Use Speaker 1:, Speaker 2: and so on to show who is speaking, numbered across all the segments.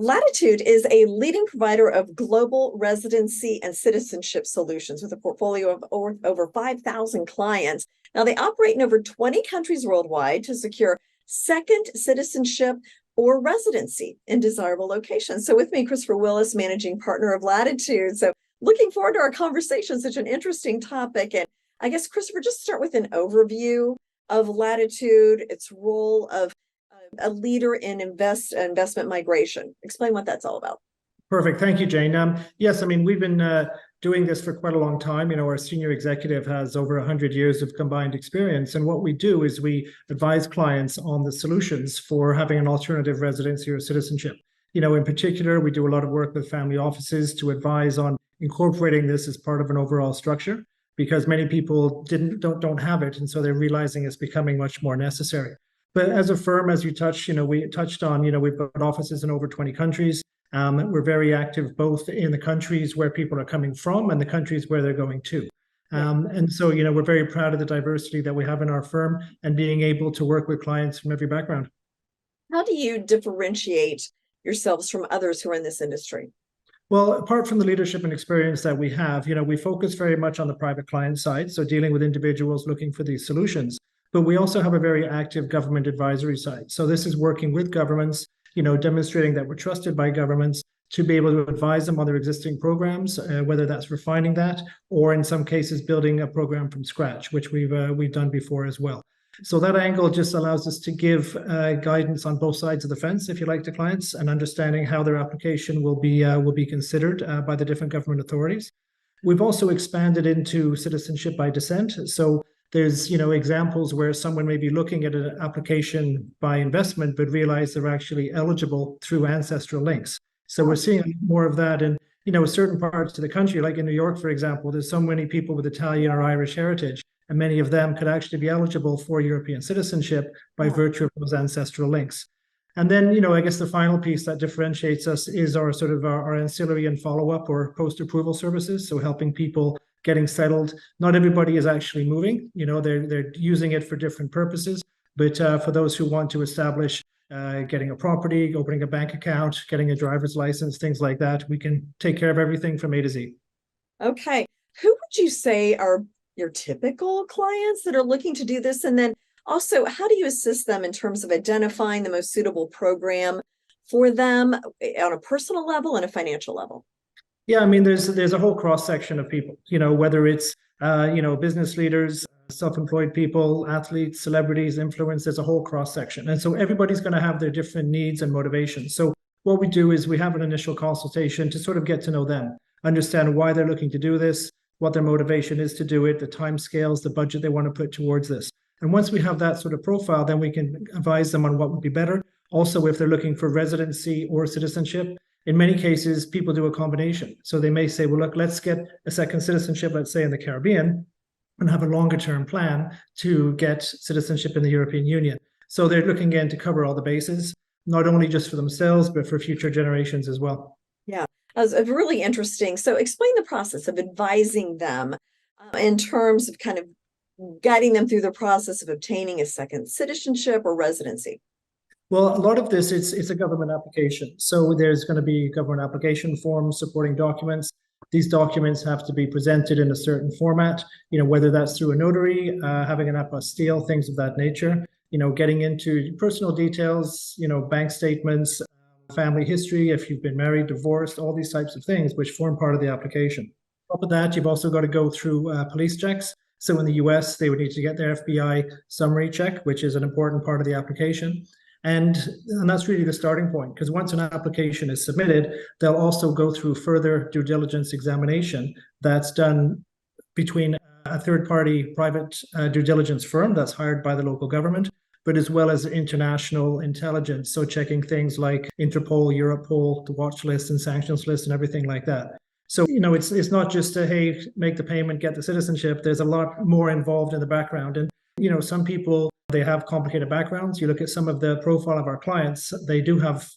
Speaker 1: Latitude is a leading provider of global residency and citizenship solutions with a portfolio of over 5,000 clients. Now, they operate in over 20 countries worldwide to secure second citizenship or residency in desirable locations. So with me, Christopher Willis, managing partner of Latitude. So looking forward to our conversation, such an interesting topic. And I guess, Christopher, just start with an overview of Latitude, its role of a leader in investment migration. Explain what that's all about.
Speaker 2: Perfect. Thank you, Jane. Yes, I mean, we've been doing this for quite a long time. You know, our senior executive has over 100 years of combined experience. And what we do is we advise clients on the solutions for having an alternative residency or citizenship. You know, in particular, we do a lot of work with family offices to advise on incorporating this as part of an overall structure, because many people don't have it. And so they're realizing it's becoming much more necessary. But as a firm, as you touched, we touched on, we've got offices in over 20 countries. We're very active both in the countries where people are coming from and the countries where they're going to. And so, we're very proud of the diversity that we have in our firm and being able to work with clients from every background.
Speaker 1: How do you differentiate yourselves from others who are in this industry?
Speaker 2: Well, apart from the leadership and experience that we have, we focus very much on the private client side, so dealing with individuals looking for these solutions. But we also have a very active government advisory side. So this is working with governments, demonstrating that we're trusted by governments to be able to advise them on their existing programs, whether that's refining that or in some cases building a program from scratch, which we've done before as well. So that angle just allows us to give guidance on both sides of the fence, if you like, to clients, and understanding how their application will be considered by the different government authorities. We've also expanded into citizenship by descent. So there's, examples where someone may be looking at an application by investment, but realize they're actually eligible through ancestral links. So we're seeing more of that in, certain parts of the country, like in New York, for example, there's so many people with Italian or Irish heritage, and many of them could actually be eligible for European citizenship by virtue of those ancestral links. And then, I guess the final piece that differentiates us is our sort of our ancillary and follow-up or post-approval services. So helping people getting settled. Not everybody is actually moving. They're using it for different purposes. But for those who want to establish getting a property, opening a bank account, getting a driver's license, things like that, we can take care of everything from A to Z.
Speaker 1: Okay. Who would you say are your typical clients that are looking to do this? And then also, how do you assist them in terms of identifying the most suitable program for them on a personal level and a financial level?
Speaker 2: Yeah, I mean, there's a whole cross section of people, whether it's, business leaders, self-employed people, athletes, celebrities, influencers, there's a whole cross section. And so everybody's going to have their different needs and motivations. So what we do is we have an initial consultation to sort of get to know them, understand why they're looking to do this, what their motivation is to do it, the timescales, the budget they want to put towards this. And once we have that sort of profile, then we can advise them on what would be better. Also, if they're looking for residency or citizenship, in many cases, people do a combination. So they may say, well, look, let's get a second citizenship, let's say in the Caribbean, and have a longer term plan to get citizenship in the European Union. So they're looking in to cover all the bases, not only just for themselves, but for future generations as well.
Speaker 1: Yeah, that was really interesting. So explain the process of advising them in terms of kind of guiding them through the process of obtaining a second citizenship or residency.
Speaker 2: Well, a lot of this, it's a government application. So there's going to be government application forms, supporting documents. These documents have to be presented in a certain format, whether that's through a notary, having an apostille, things of that nature, getting into personal details, bank statements, family history, if you've been married, divorced, all these types of things, which form part of the application. On top of that, you've also got to go through police checks. So in the US, they would need to get their FBI summary check, which is an important part of the application. And that's really the starting point, because once an application is submitted, they'll also go through further due diligence examination that's done between a third-party private due diligence firm that's hired by the local government, but as well as international intelligence. So checking things like Interpol, Europol, the watch list and sanctions list and everything like that. So, it's not just hey, make the payment, get the citizenship. There's a lot more involved in the background. And, some people, they have complicated backgrounds. You look at some of the profile of our clients, they do have,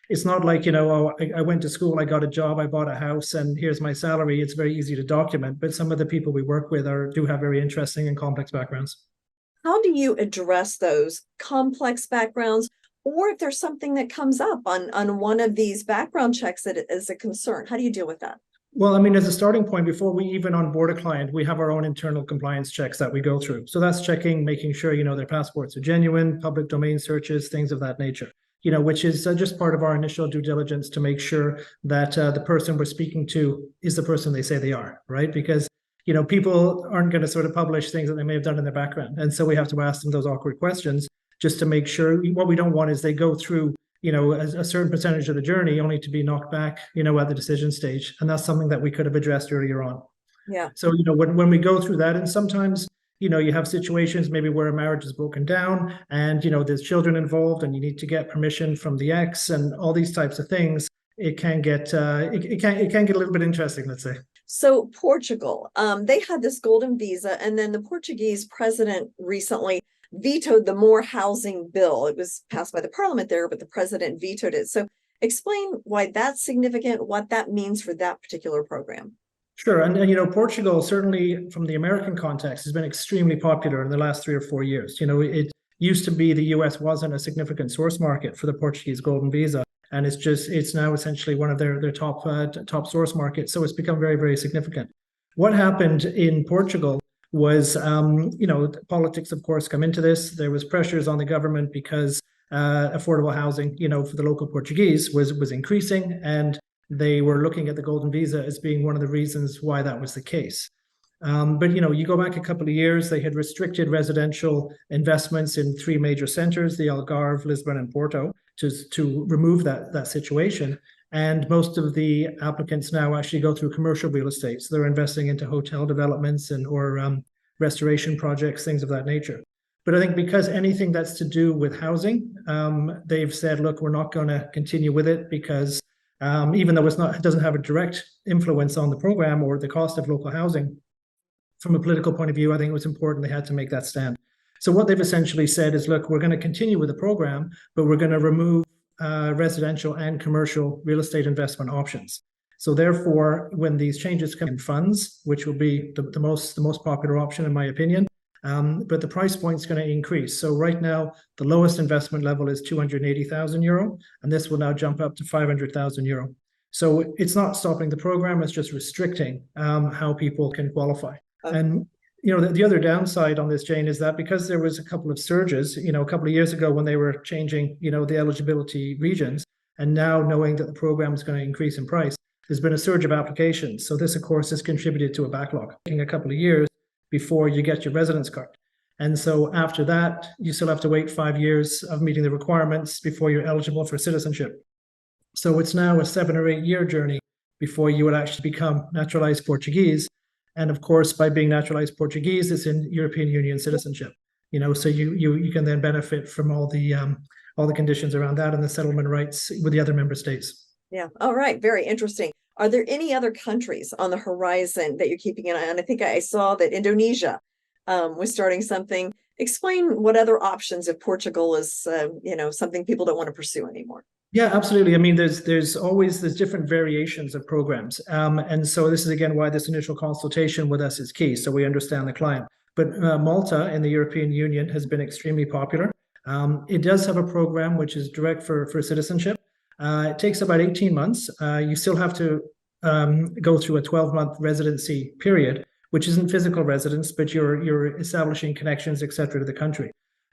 Speaker 2: it's not like, I went to school, I got a job, I bought a house, and here's my salary. It's very easy to document. But some of the people we work with do have very interesting and complex backgrounds.
Speaker 1: How do you address those complex backgrounds or if there's something that comes up on one of these background checks that is a concern? How do you deal with that?
Speaker 2: Well, I mean, as a starting point, before we even onboard a client, we have our own internal compliance checks that we go through. So that's checking, making sure, their passports are genuine, public domain searches, things of that nature, which is just part of our initial due diligence to make sure that the person we're speaking to is the person they say they are, right? Because, people aren't going to sort of publish things that they may have done in their background. And so we have to ask them those awkward questions just to make sure. What we don't want is they go through a certain percentage of the journey only to be knocked back, at the decision stage. And that's something that we could have addressed earlier on.
Speaker 1: Yeah.
Speaker 2: So, when we go through that, and sometimes, you have situations maybe where a marriage is broken down and, there's children involved and you need to get permission from the ex and all these types of things. It can get, it can get a little bit interesting, let's say.
Speaker 1: So Portugal, they had this golden visa, and then the Portuguese president recently vetoed the More Housing Bill. It was passed by the parliament there, but the president vetoed it. So explain why that's significant, what that means for that particular program.
Speaker 2: Sure. And Portugal, certainly from the American context, has been extremely popular in the last 3 or 4 years. It used to be the US wasn't a significant source market for the Portuguese golden visa. And it's now essentially one of their top source markets. So it's become very, very significant. What happened in Portugal was, politics, of course, come into this. There was pressures on the government because affordable housing, for the local Portuguese was increasing, and they were looking at the golden visa as being one of the reasons why that was the case. But you go back a couple of years, they had restricted residential investments in 3 major centers, the Algarve, Lisbon, and Porto, to remove that situation. And most of the applicants now actually go through commercial real estate. So they're investing into hotel developments or restoration projects, things of that nature. But I think because anything that's to do with housing, they've said, look, we're not going to continue with it because even though it doesn't have a direct influence on the program or the cost of local housing, from a political point of view, I think it was important they had to make that stand. So what they've essentially said is, look, we're going to continue with the program, but we're going to remove residential and commercial real estate investment options. So therefore, when these changes come in funds, which will be the most popular option, in my opinion, but the price point is going to increase. So right now, the lowest investment level is €280,000, and this will now jump up to €500,000. So it's not stopping the program, it's just restricting how people can qualify. Okay. And the other downside on this, Jane, is that because there was a couple of surges, a couple of years ago when they were changing, the eligibility regions, and now knowing that the program is going to increase in price, there's been a surge of applications. So this, of course, has contributed to a backlog, taking a couple of years before you get your residence card. And so after that, you still have to wait 5 years of meeting the requirements before you're eligible for citizenship. So it's now a 7 or 8 year journey before you would actually become naturalized Portuguese. And of course, by being naturalized Portuguese, it's in European Union citizenship. So you can then benefit from all the conditions around that and the settlement rights with the other member states.
Speaker 1: Yeah. All right. Very interesting. Are there any other countries on the horizon that you're keeping an eye on? I think I saw that Indonesia was starting something. Explain what other options if Portugal is, something people don't want to pursue anymore.
Speaker 2: Yeah, absolutely. I mean, there's different variations of programs. And so this is, again, why this initial consultation with us is key. So we understand the client. But Malta in the European Union has been extremely popular. It does have a program which is direct for citizenship. It takes about 18 months. You still have to go through a 12-month residency period, which isn't physical residence, but you're establishing connections, et cetera, to the country.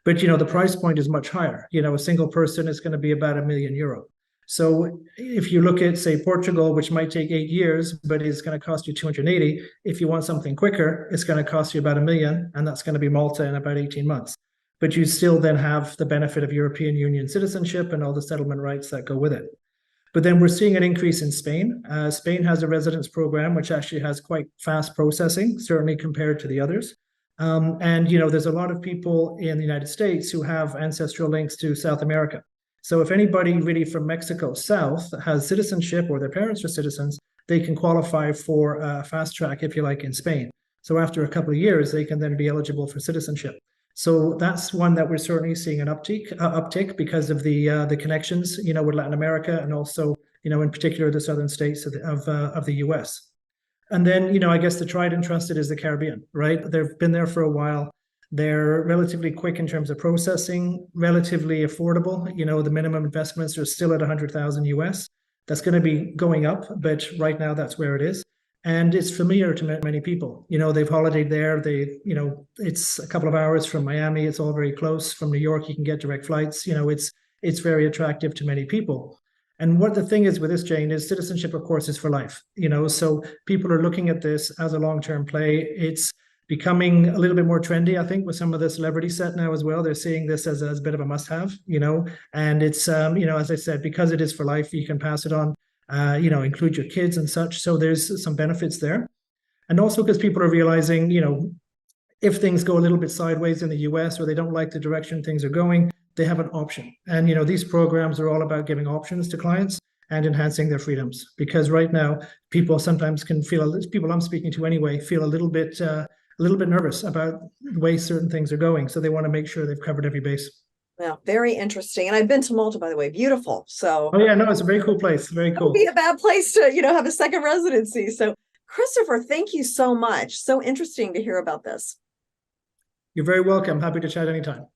Speaker 2: But, the price point is much higher. A single person is going to be about €1 million. So if you look at, say, Portugal, which might take 8 years, but is going to cost you 280, if you want something quicker, it's going to cost you about $1 million, and that's going to be Malta in about 18 months. But you still then have the benefit of European Union citizenship and all the settlement rights that go with it. But then we're seeing an increase in Spain. Spain has a residence program, which actually has quite fast processing, certainly compared to the others. And there's a lot of people in the United States who have ancestral links to South America. So if anybody really from Mexico South has citizenship or their parents are citizens, they can qualify for a fast track, if you like, in Spain. So after a couple of years, they can then be eligible for citizenship. So that's one that we're certainly seeing an uptick because of the connections, with Latin America and also, in particular the southern states of the US. And then, I guess the tried and trusted is the Caribbean, right? They've been there for a while. They're relatively quick in terms of processing, relatively affordable. The minimum investments are still at 100,000 US. That's going to be going up, but right now that's where it is. And it's familiar to many people. They've holidayed there. It's a couple of hours from Miami. It's all very close. From New York, you can get direct flights. It's very attractive to many people. And what the thing is with this, Jane, is citizenship, of course, is for life. So people are looking at this as a long-term play. It's becoming a little bit more trendy, I think, with some of the celebrity set now as well. They're seeing this as a bit of a must-have, and it's, as I said, because it is for life, you can pass it on, include your kids and such. So there's some benefits there. And also because people are realizing, if things go a little bit sideways in the US or they don't like the direction things are going, they have an option. And, these programs are all about giving options to clients and enhancing their freedoms. Because right now, people sometimes can feel, people I'm speaking to anyway, feel a little bit nervous about the way certain things are going. So they want to make sure they've covered every base.
Speaker 1: Yeah, very interesting. And I've been to Malta, by the way, beautiful. So
Speaker 2: oh yeah, no, it's a very cool place. Very cool.
Speaker 1: It would be a bad place to, have a second residency. So Christopher, thank you so much. So interesting to hear about this.
Speaker 2: You're very welcome. Happy to chat anytime.